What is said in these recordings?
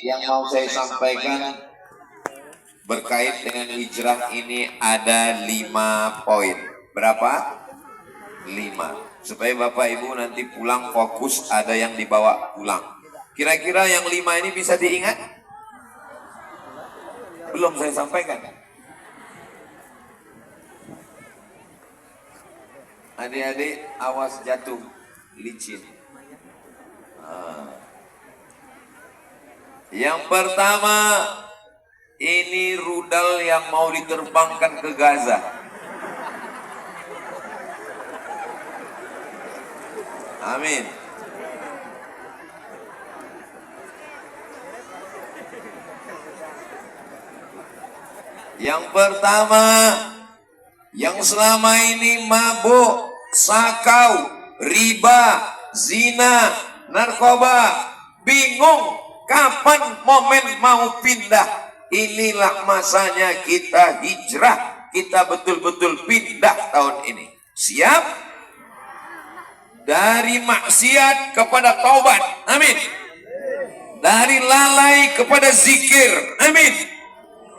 yang mau saya sampaikan berkait dengan hijrah ini ada 5 poin. Berapa? 5. Supaya Bapak Ibu nanti pulang fokus, ada yang dibawa pulang. Kira-kira yang 5 ini bisa diingat? Belum saya sampaikan. Adik-adik awas jatuh licin. Yang pertama, ini rudal yang mau diterbangkan ke Gaza. Amin. Yang pertama, yang selama ini mabuk, sakau, riba, zina, narkoba, bingung kapan momen mau pindah. Inilah masanya kita hijrah, kita betul-betul pindah tahun ini. Siap? Dari maksiat kepada taubat, amin. Dari lalai kepada zikir, amin.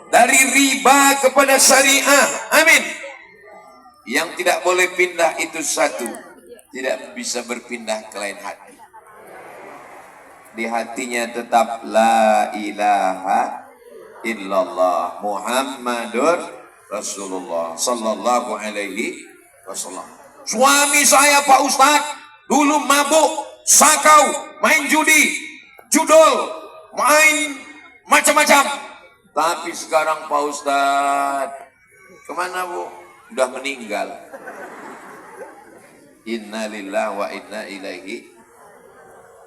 Dari riba kepada syariah, amin. Yang tidak boleh pindah itu satu, tidak bisa berpindah ke lain hati. Di hatinya tetap la ilaha illallah Muhammadur Rasulullah sallallahu alaihi wasallam. Suami saya Pak Ustadz dulu mabuk, sakau, main judi, judol, main macam-macam. Tapi sekarang Pak Ustadz kemana Bu? Udah meninggal. Innalillahi wa inna ilaihi.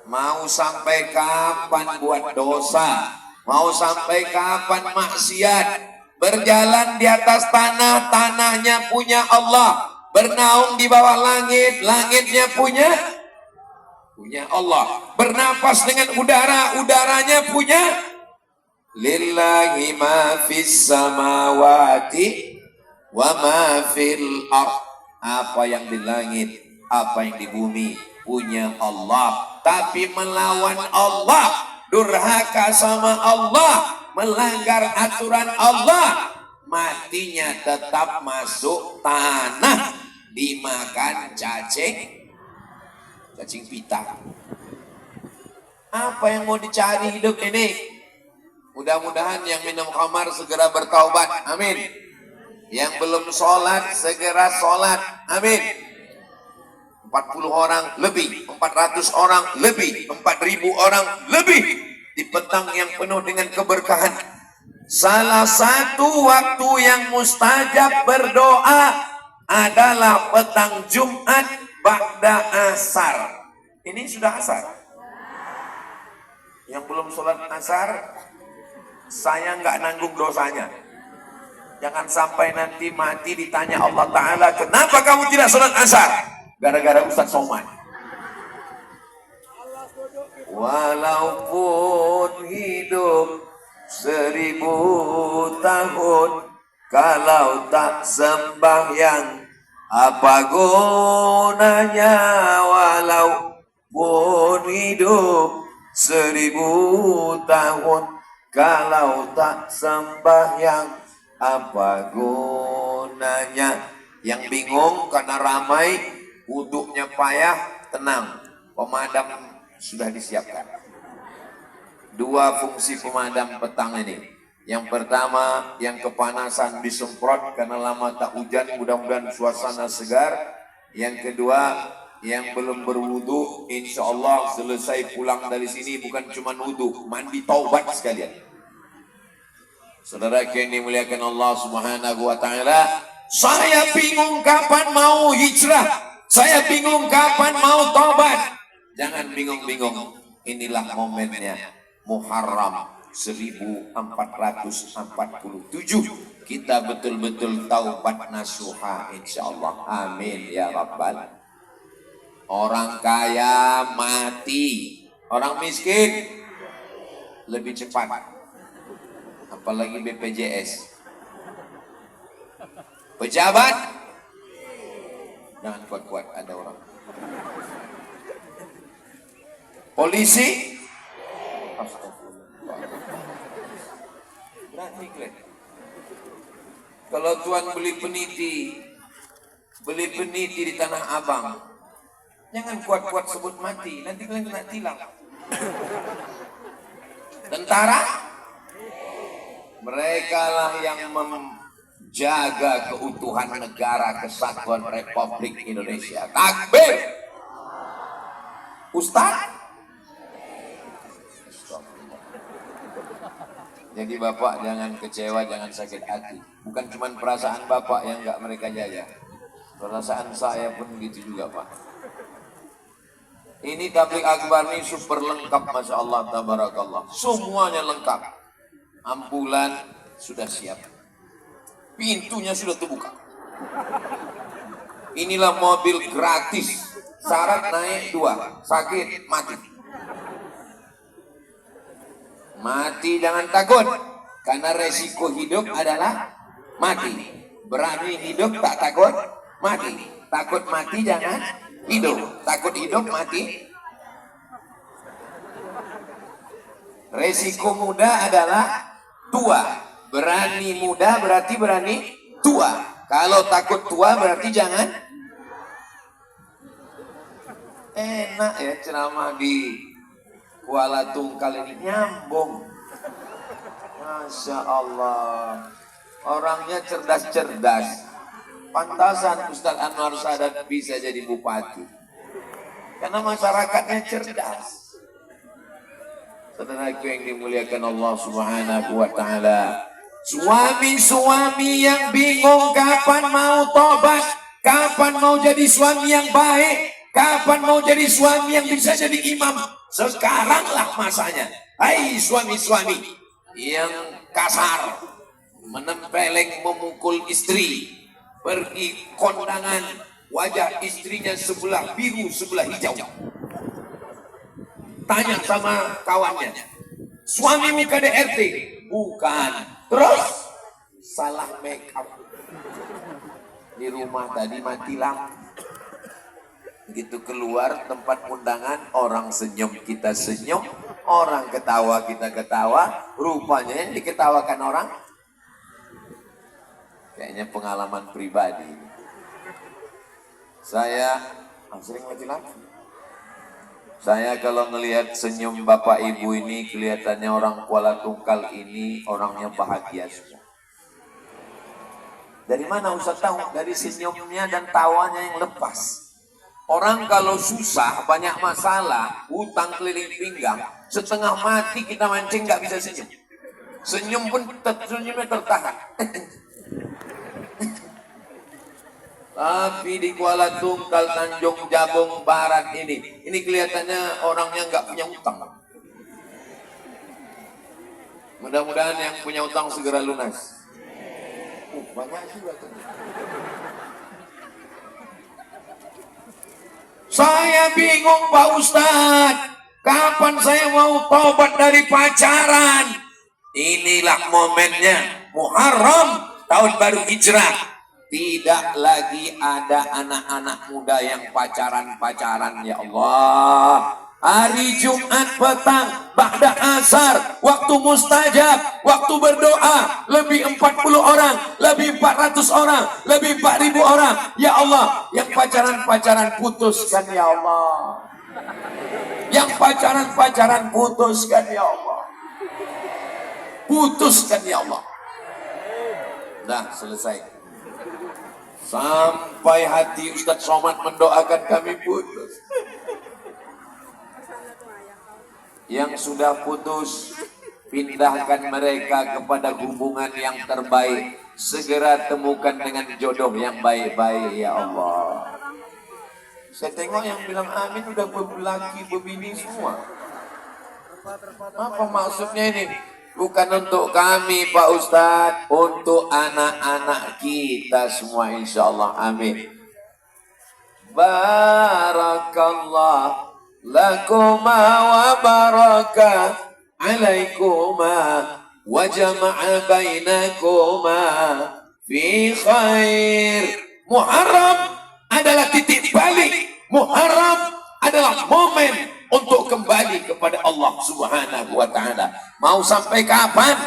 Mau sampai kapan buat dosa? Mau sampai kapan maksiat? Berjalan di atas tanah, tanahnya punya Allah. Bernaung di bawah langit, langitnya punya Allah. Bernapas dengan udara, udaranya punya. Lillahi ma fis samawati wa ma fil ardh. Apa yang di langit, apa yang di bumi punya Allah. Tapi melawan Allah, durhaka sama Allah, melanggar aturan Allah, matinya tetap masuk tanah, dimakan cacing pita. Apa yang mau dicari hidup ini? Mudah-mudahan yang minum khamar segera bertaubat, amin. Yang belum sholat segera sholat, amin. 40 orang lebih, 400 orang lebih, 4.000 orang lebih di petang yang penuh dengan keberkahan. Salah satu waktu yang mustajab berdoa adalah petang Jumat ba'da asar. Ini sudah asar. Yang belum sholat asar, saya nggak nanggung dosanya. Jangan sampai nanti mati ditanya Allah Ta'ala, kenapa kamu tidak sholat asar? Gara-gara Ustaz Somad. Walaupun hidup 1000 tahun, kalau tak sembahyang apa gunanya? Walaupun hidup 1000 tahun, kalau tak sembahyang apa gunanya? Yang bingung karena ramai, wuduknya payah, tenang, pemadam sudah disiapkan. 2 fungsi pemadam petang ini. Yang pertama, yang kepanasan disemprot karena lama tak hujan, mudah-mudahan suasana segar. Yang kedua, yang belum berwudu, insya Allah selesai pulang dari sini bukan cuma wudu, mandi taubat sekalian. Saudara yang dimuliakan Allah Subhanahu wa Ta'ala, saya bingung kapan mau hijrah. Saya bingung kapan mau tobat. Jangan bingung-bingung. Inilah momennya. Muharram 1447. Kita betul-betul taubat nasuha insyaallah. Amin ya rabbal. Orang kaya mati, orang miskin lebih cepat. Apalagi BPJS. Pejabat jangan kuat-kuat, ada orang. Polisi Astagfirullah. Berani kalian. Kalau Tuhan beli peniti di Tanah Abang, jangan kuat-kuat sebut mati, nanti kalian kena tilang. Tentara, mereka lah yang menjaga keutuhan negara kesatuan Republik Indonesia. Takbir. Ustaz. Jadi Bapak jangan kecewa, jangan sakit hati. Bukan cuma perasaan Bapak yang enggak mereka jaga. Perasaan saya pun gitu juga, Pak. Ini tabligh akbar ini super lengkap, Masya Allah, tabarakallah. Semuanya lengkap. Ambulan sudah siap. Pintunya sudah terbuka. Inilah mobil gratis. Syarat naik 2. Sakit, mati. Mati jangan takut. Karena resiko hidup adalah mati. Berani hidup tak takut mati. Takut mati jangan hidup. Takut hidup mati. Resiko muda adalah tua. Berani muda berarti berani tua. Kalau takut tua berarti jangan. Enak ya ceramah di Kuala Tungkal ini, nyambung. Masya Allah. Orangnya cerdas-cerdas. Pantasan Ustaz Anwar Sadat bisa jadi bupati. Karena masyarakatnya cerdas. Saudaraku yang dimuliakan Allah Subhanahu wa Ta'ala. Suami-suami yang bingung kapan mau tobat, kapan mau jadi suami yang baik, kapan mau jadi suami yang bisa jadi imam, sekaranglah masanya. Hai suami-suami yang kasar, menempeleng memukul istri, pergi kondangan, wajah istrinya sebelah biru sebelah hijau. Tanya sama kawannya, suamimu KDRT? Bukan. Terus salah make up. Di rumah tadi mati lampu. Begitu keluar tempat undangan, orang senyum kita senyum, orang ketawa kita ketawa, rupanya yang diketawakan orang kayaknya pengalaman pribadi. Saya sering mati lampu. Saya kalau ngelihat senyum bapak ibu ini, kelihatannya orang Kuala Tungkal ini orangnya bahagia semua. Dari mana Ustaz tahu? Dari senyumnya dan tawanya yang lepas. Orang kalau susah, banyak masalah, hutang keliling pinggang, setengah mati kita mancing nggak bisa senyum. Senyum pun senyumnya tertahan. Tapi di Kuala Tungkal, Tanjung Jabung Barat ini kelihatannya orangnya nggak punya hutang. Mudah-mudahan yang punya hutang segera lunas. Banyak juga tuh. Saya bingung Pak Ustadz, kapan saya mau tobat dari pacaran? Inilah momennya, Muharram, tahun baru hijrah. Tidak lagi ada anak-anak muda yang pacaran-pacaran, ya Allah. Hari Jumat petang, ba'da asar, waktu mustajab, waktu berdoa, lebih 40 orang, lebih 400 orang, lebih 4.000 orang. Ya Allah, yang pacaran-pacaran putuskan ya Allah. Yang pacaran-pacaran putuskan ya Allah. Putuskan ya Allah. Nah, selesai. Sampai hati Ustadz Somad mendoakan kami putus. Yang sudah putus, pindahkan mereka kepada hubungan yang terbaik. Segera temukan dengan jodoh yang baik-baik ya Allah. Saya tengok yang bilang amin udah berlaki berbini semua. Apa maksudnya ini? Bukan untuk kami Pak Ustadz, untuk anak-anak kita semua insya Allah, amin. Barakallah lakuma wa baraka alaikuma wa jama'a bainakuma fi khair. Muharram adalah titik balik. Muharram adalah momen untuk kembali kepada Allah Subhanahu wa Ta'ala. Mau sampai kapan?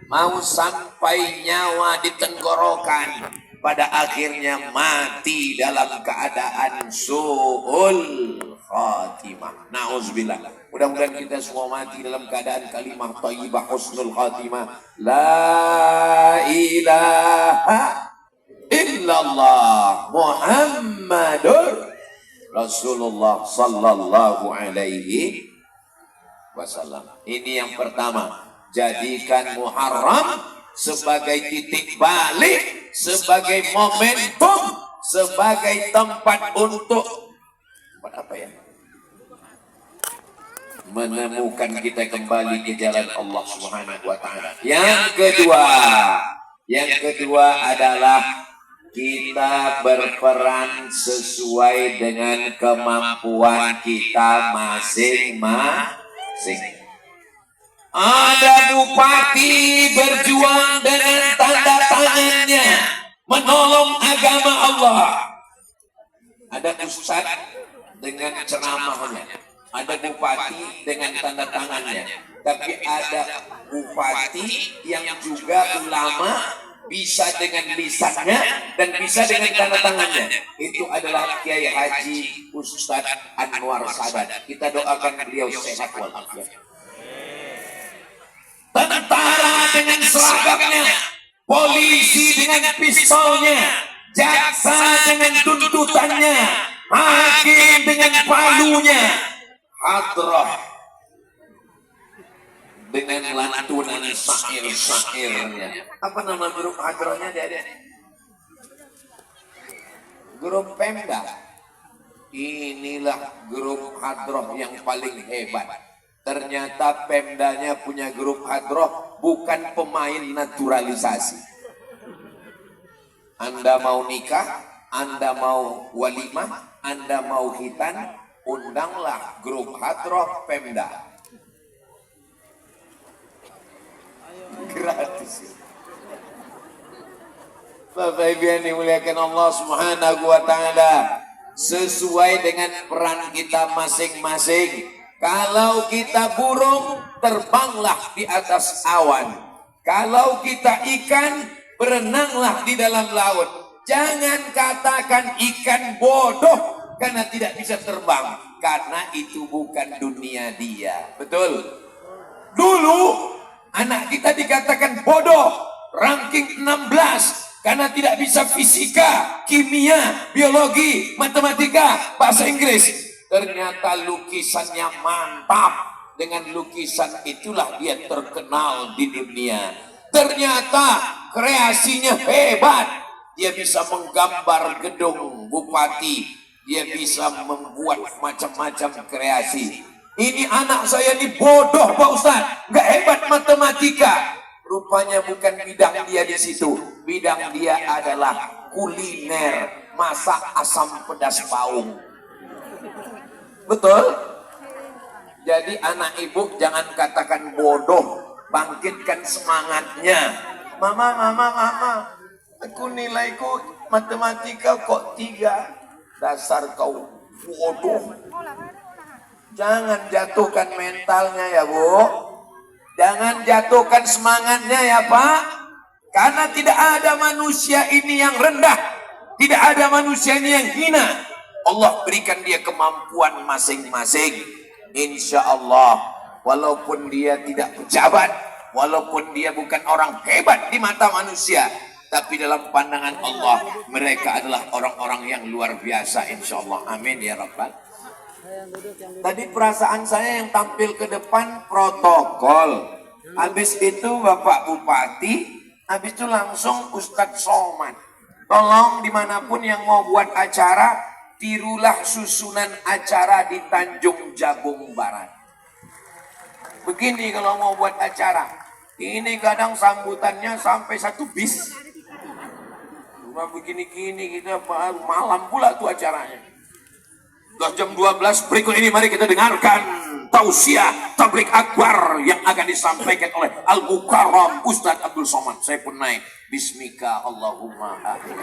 Mau sampai nyawa di tenggorokan, pada akhirnya mati dalam keadaan su'ul khatimah. Na'udzubillah. Mudah-mudahan kita semua mati dalam keadaan kalimah thayyibah husnul khatimah. La ilaha illallah Muhammadur Rasulullah sallallahu alaihi wasallam. Ini yang pertama. Jadikan Muharram sebagai titik balik, sebagai momentum, sebagai tempat untuk apa ya? Menemukan kita kembali ke jalan Allah Subhanahu wa Ta'ala. Yang kedua adalah kita berperan sesuai dengan kemampuan kita masing-masing. Ada bupati berjuang dengan tanda tangannya menolong agama Allah. Ada ustaz dengan ceramahnya. Ada bupati dengan tanda tangannya. Tapi ada bupati yang juga ulama, bisa dengan lisannya dan bisa dengan tanda tangannya. Itu adalah Kiai Haji Ustaz Anwar Sadat. Kita doakan beliau sehat walafiat. Tentara dengan seragamnya, polisi dengan pistolnya, jaksa dengan tuntutannya, hakim dengan palunya, hadrah dengan lantunan syair-syairnya. Apa nama grup hadrahnya, Dede? Grup Pemda. Inilah grup hadrah yang paling hebat. Ternyata Pemdanya punya grup hadroh, bukan pemain naturalisasi. Anda mau nikah, Anda mau walimah, Anda mau khitan, undanglah grup hadroh Pemda. Gratis. Bapak Ibu yang dimuliakan Allah Subhanahu wa Ta'ala, sesuai dengan peran kita masing-masing. Kalau kita burung, terbanglah di atas awan. Kalau kita ikan, berenanglah di dalam laut. Jangan katakan ikan bodoh karena tidak bisa terbang, karena itu bukan dunia dia. Betul? Dulu anak kita dikatakan bodoh, ranking 16 karena tidak bisa fisika, kimia, biologi, matematika, bahasa Inggris. Ternyata lukisannya mantap. Dengan lukisan itulah dia terkenal di dunia. Ternyata kreasinya hebat. Dia bisa menggambar gedung bupati. Dia bisa membuat macam-macam kreasi. Ini anak saya ini bodoh Pak Ustaz, nggak hebat matematika. Rupanya bukan bidang dia di situ. Bidang dia adalah kuliner, masak asam pedas paung. Betul? Jadi anak ibu jangan katakan bodoh, bangkitkan semangatnya. Mama, aku nilaiku matematika kok 3. Dasar kau bodoh. Jangan jatuhkan mentalnya ya Bu. Jangan jatuhkan semangatnya ya Pak. Karena tidak ada manusia ini yang rendah. Tidak ada manusia ini yang hina. Allah berikan dia kemampuan masing-masing. Insya Allah, walaupun dia tidak pejabat, walaupun dia bukan orang hebat di mata manusia, tapi dalam pandangan Allah, mereka adalah orang-orang yang luar biasa. Insya Allah, amin ya Rabbal. Tadi perasaan saya yang tampil ke depan protokol. Habis itu Bapak Bupati, habis itu langsung Ustadz Somad. Tolong dimanapun yang mau buat acara, tirulah susunan acara di Tanjung Jabung Barat. Begini kalau mau buat acara, ini kadang sambutannya sampai 1 bis. Cuma begini-gini kita malam pula tuh acaranya. Sudah jam 12, berikut ini mari kita dengarkan tausiah tablik akbar yang akan disampaikan oleh Al-Mukarram Ustadz Abdul Somad. Saya pun naik. Bismika Allahumma amin.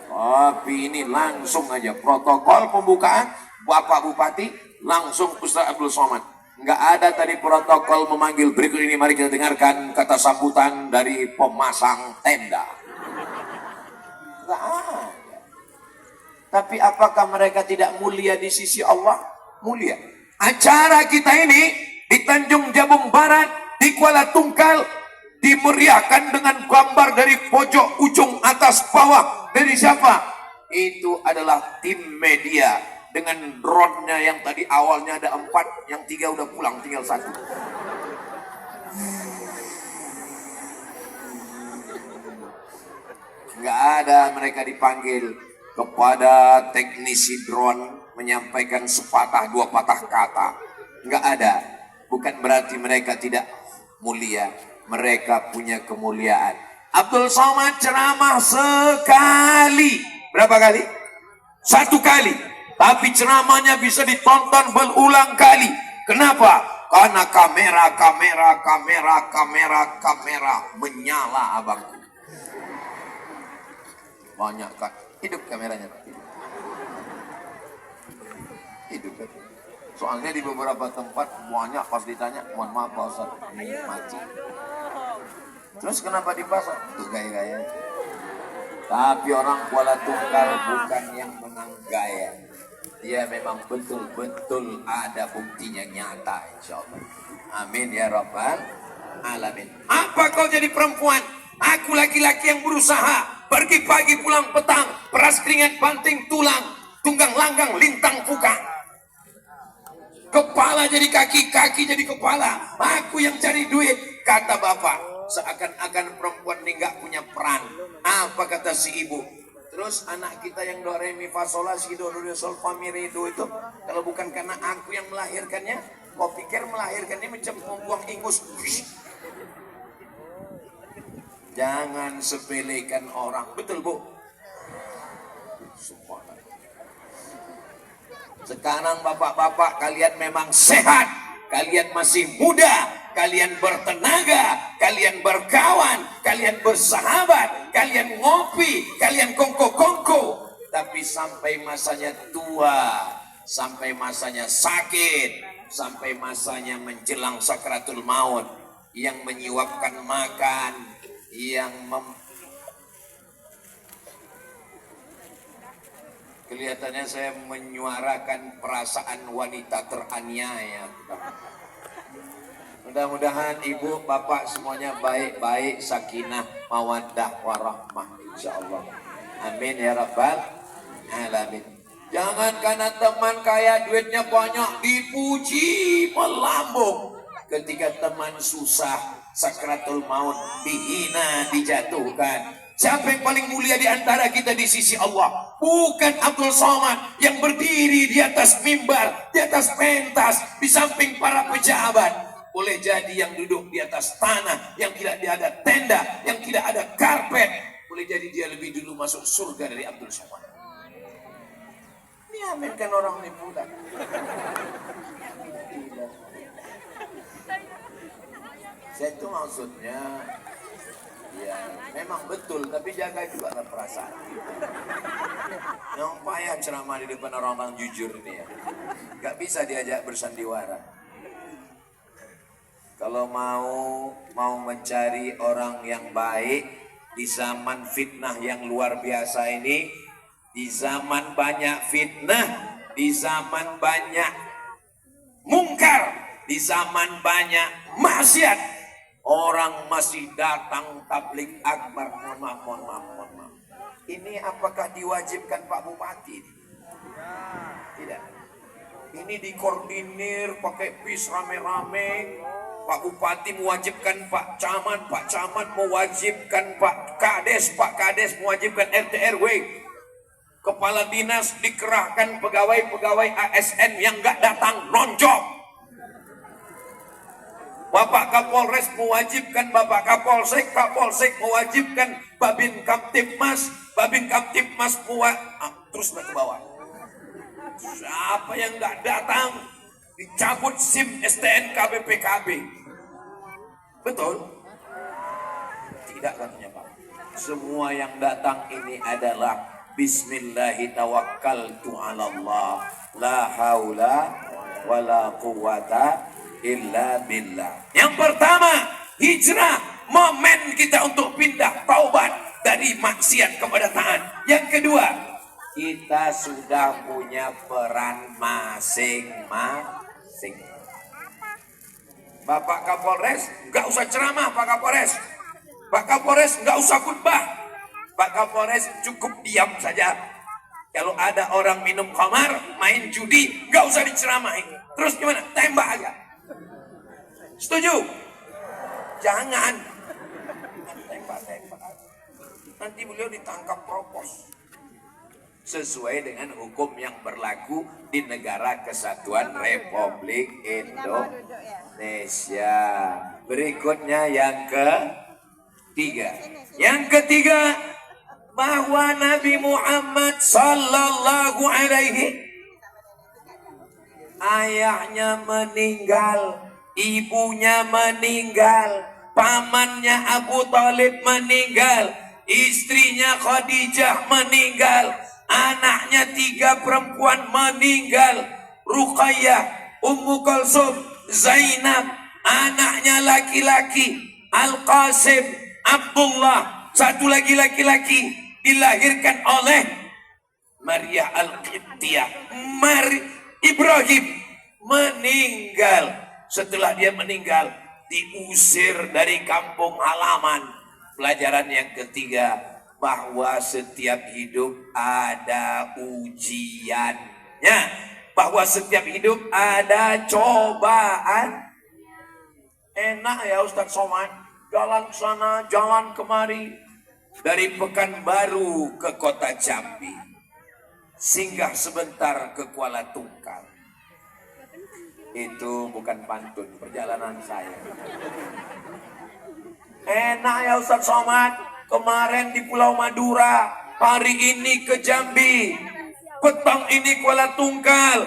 Tapi ini langsung aja protokol pembukaan Bapak Bupati, langsung Ustaz Abdul Somad. Nggak ada tadi protokol memanggil. Berikut ini mari kita dengarkan kata sambutan dari pemasang tenda. Nggak ada. Tapi apakah mereka tidak mulia di sisi Allah? Mulia. Acara kita ini di Tanjung Jabung Barat, di Kuala Tungkal, dimeriahkan dengan gambar dari pojok ujung atas bawah. Dari siapa? Itu adalah tim media dengan drone-nya yang tadi awalnya ada 4, yang 3 udah pulang, tinggal 1. Nggak ada mereka dipanggil. Kepada teknisi drone menyampaikan sepatah 2 patah kata. Nggak ada. Bukan berarti mereka tidak mulia. Mereka punya kemuliaan. Abdul Somad ceramah sekali. Berapa kali? 1 kali. Tapi ceramahnya bisa ditonton berulang kali. Kenapa? Karena kamera menyala abangku. Banyak kan. Hidup kameranya. Hidup. Soalnya di beberapa tempat banyak pas ditanya, mohon maaf Pak Ustaz, mati. Terus kenapa dipasang? Itu gaya-gaya. Tapi orang Kuala Tungkal bukan yang menang gaya. Dia memang betul-betul ada buktinya nyata, insya Allah. Amin ya Rabbal Alamin. Apa kau jadi perempuan? Aku laki-laki yang berusaha, pergi pagi pulang petang, peras keringat banting tulang, tunggang langgang lintang fuka. Kepala jadi kaki, kaki jadi kepala. Aku yang cari duit, kata bapak. Seakan-akan perempuan ini nggak punya peran. Apa kata si ibu? Terus anak kita yang do re mi fa sol la si do sol fa mi re do itu, kalau bukan karena aku yang melahirkannya, kau pikir melahirkannya macam membuang ingus? Jangan sepelekan orang. Betul Bu? Sekarang bapak-bapak kalian memang sehat. Kalian masih muda. Kalian bertenaga. Kalian berkawan. Kalian bersahabat. Kalian ngopi. Kalian kongko-kongko. Tapi sampai masanya tua. Sampai masanya sakit. Sampai masanya menjelang sakratul maut. Yang menyuapkan makan. Yang kelihatannya saya menyuarakan perasaan wanita teraniaya. Mudah-mudahan ibu bapak semuanya baik-baik, sakinah, mawaddah, warahmah, insyaallah. Amin ya rabbal alamin. Jangan karena teman kaya duitnya banyak dipuji melambung. Ketika teman susah, sakratul maut, dihina, dijatuhkan. Siapa yang paling mulia di antara kita di sisi Allah? Bukan Abdul Somad yang berdiri di atas mimbar, di atas pentas, di samping para pejabat. Boleh jadi yang duduk di atas tanah, yang tidak ada tenda, yang tidak ada karpet. Boleh jadi dia lebih dulu masuk surga dari Abdul Somad. Ini aminkan orang ini muda. Saya itu maksudnya, ya memang betul, tapi jaga juga perasaan. Yang payah ceramah di depan orang-orang jujur ini ya. Gak bisa diajak bersandiwara. Kalau mau mencari orang yang baik di zaman fitnah yang luar biasa ini, di zaman banyak fitnah, di zaman banyak mungkar, di zaman banyak maksiat. Orang masih datang tablik akbar. Mohon maaf. Ini apakah diwajibkan Pak Bupati? Tidak. Ini dikoordinir pakai bis rame-rame. Pak Bupati mewajibkan Pak Camat mewajibkan Pak Kades mewajibkan RT RW. Kepala dinas dikerahkan pegawai-pegawai ASN yang nggak datang nonjok. Bapak Kapolres mewajibkan Bapak Kapolsek mewajibkan Babin Kamtibmas terus ke bawah. Siapa yang nggak datang dicabut SIM STNK BPKB. Betul? Tidak katanya Pak. Semua yang datang ini adalah Bismillahi tawakkaltu 'ala Allah, la haula wala quwata illa billah. Yang pertama, hijrah, momen kita untuk pindah taubat dari maksiat kepada taat. Yang kedua, kita sudah punya peran masing-masing. Bapak Kapolres nggak usah ceramah, Pak Kapolres. Pak Kapolres nggak usah khutbah. Pak Kapolres cukup diam saja. Kalau ada orang minum khamar, main judi, nggak usah diceramahin. Terus gimana? Tembak aja. Setuju? Jangan. Tembak. Nanti beliau ditangkap propos. Sesuai dengan hukum yang berlaku di Negara Kesatuan Republik Indonesia. Berikutnya yang ketiga. Yang ketiga, bahwa Nabi Muhammad sallallahu alaihi ayahnya meninggal, ibunya meninggal, pamannya Abu Thalib meninggal, istrinya Khadijah meninggal, anaknya 3 perempuan meninggal, Ruqayyah, Ummu Kulsum, Zainab, anaknya laki-laki, Al-Qasim, Abdullah, 1 lagi laki-laki, dilahirkan oleh Maria Al-Qibtiyah. Ibrahim meninggal. Setelah dia meninggal, diusir dari kampung halaman. Pelajaran yang ketiga, bahwa setiap hidup ada ujiannya, bahwa setiap hidup ada cobaan. Enak ya Ustadz Somad, jalan sana, jalan kemari, dari Pekanbaru ke kota Jambi, singgah sebentar ke Kuala Tungkal. Itu bukan pantun, perjalanan saya. Enak ya Ustadz Somad, kemarin di Pulau Madura, hari ini ke Jambi, petang ini Kuala Tungkal,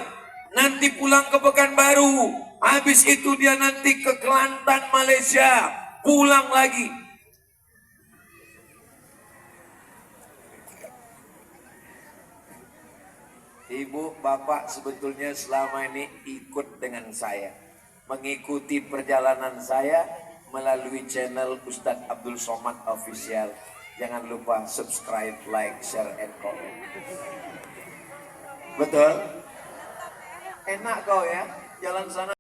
nanti pulang ke Pekanbaru, habis itu dia nanti ke Kelantan Malaysia, pulang lagi. Ibu, bapak sebetulnya selama ini ikut dengan saya, mengikuti perjalanan saya melalui channel Ustadz Abdul Somad Official. Jangan lupa subscribe, like, share, and comment. Betul? Enak kau ya, jalan sana.